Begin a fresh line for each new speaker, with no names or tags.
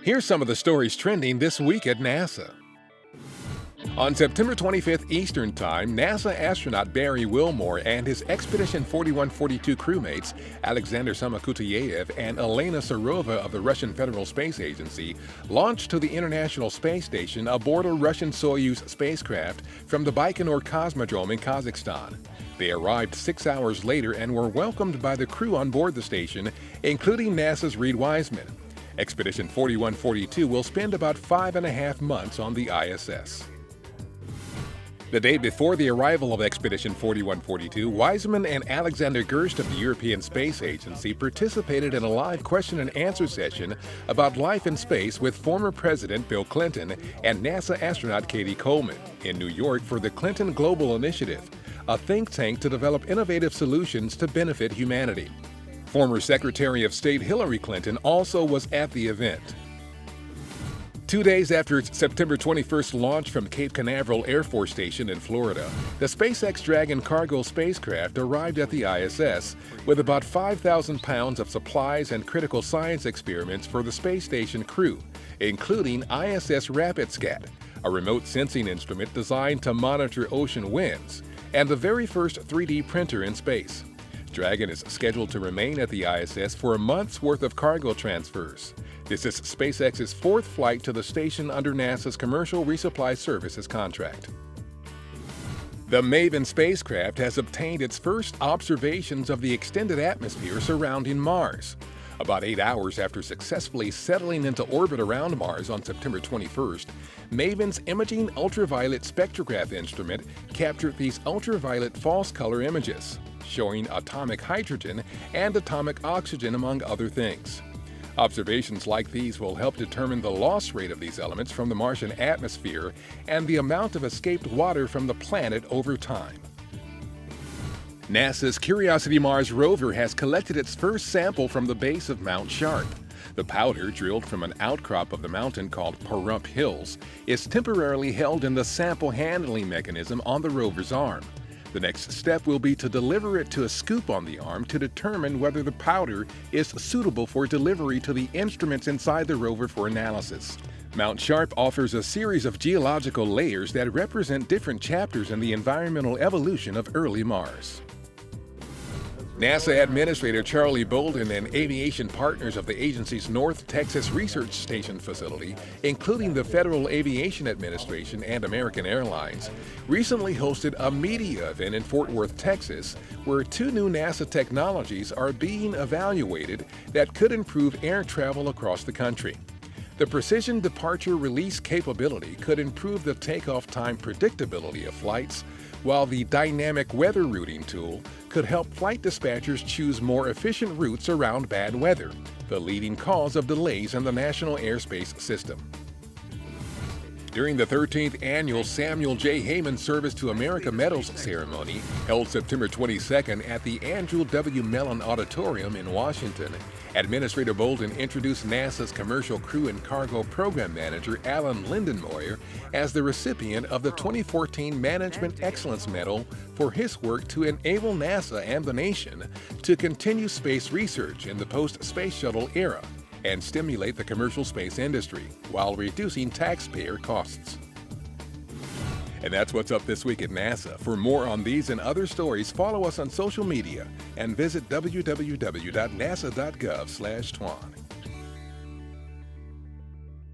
Here's some of the stories trending this week at NASA. On September 25th Eastern Time, NASA astronaut Barry Wilmore and his Expedition 4142 crewmates, Alexander Samokuteyev and Elena Serova of the Russian Federal Space Agency, launched to the International Space Station aboard a Russian Soyuz spacecraft from the Baikonur Cosmodrome in Kazakhstan. They arrived 6 hours later and were welcomed by the crew on board the station, including NASA's Reid Wiseman. Expedition 4142 will spend about 5.5 months on the ISS. The day before the arrival of Expedition 4142, Wiseman and Alexander Gerst of the European Space Agency participated in a live question-and-answer session about life in space with former President Bill Clinton and NASA astronaut Katie Coleman in New York for the Clinton Global Initiative, a think tank to develop innovative solutions to benefit humanity. Former Secretary of State Hillary Clinton also was at the event. 2 days after its September 21st launch from Cape Canaveral Air Force Station in Florida, the SpaceX Dragon cargo spacecraft arrived at the ISS with about 5,000 pounds of supplies and critical science experiments for the space station crew, including ISS RapidScat, a remote sensing instrument designed to monitor ocean winds, and the very first 3D printer in space. Dragon is scheduled to remain at the ISS for a month's worth of cargo transfers. This is SpaceX's fourth flight to the station under NASA's Commercial Resupply Services contract. The MAVEN spacecraft has obtained its first observations of the extended atmosphere surrounding Mars. About 8 hours after successfully settling into orbit around Mars on September 21st, MAVEN's Imaging Ultraviolet Spectrograph instrument captured these ultraviolet false color images, showing atomic hydrogen and atomic oxygen among other things. Observations like these will help determine the loss rate of these elements from the Martian atmosphere and the amount of escaped water from the planet over time. NASA's Curiosity Mars rover has collected its first sample from the base of Mount Sharp. The powder, drilled from an outcrop of the mountain called Pahrump Hills, is temporarily held in the sample handling mechanism on the rover's arm. The next step will be to deliver it to a scoop on the arm to determine whether the powder is suitable for delivery to the instruments inside the rover for analysis. Mount Sharp offers a series of geological layers that represent different chapters in the environmental evolution of early Mars. NASA Administrator Charlie Bolden and aviation partners of the agency's North Texas Research Station facility, including the Federal Aviation Administration and American Airlines, recently hosted a media event in Fort Worth, Texas, where 2 new NASA technologies are being evaluated that could improve air travel across the country. The Precision Departure Release capability could improve the takeoff time predictability of flights, while the Dynamic Weather Routing tool could help flight dispatchers choose more efficient routes around bad weather, the leading cause of delays in the National Airspace System. During the 13th annual Samuel J. Heyman Service to America Medals ceremony, held September 22nd at the Andrew W. Mellon Auditorium in Washington, Administrator Bolden introduced NASA's Commercial Crew and Cargo Program Manager Alan Lindenmoyer as the recipient of the 2014 Management Excellence Medal for his work to enable NASA and the nation to continue space research in the post-space shuttle era and stimulate the commercial space industry while reducing taxpayer costs. And that's what's up this week at NASA. For more on these and other stories, follow us on social media and visit www.nasa.gov/twan.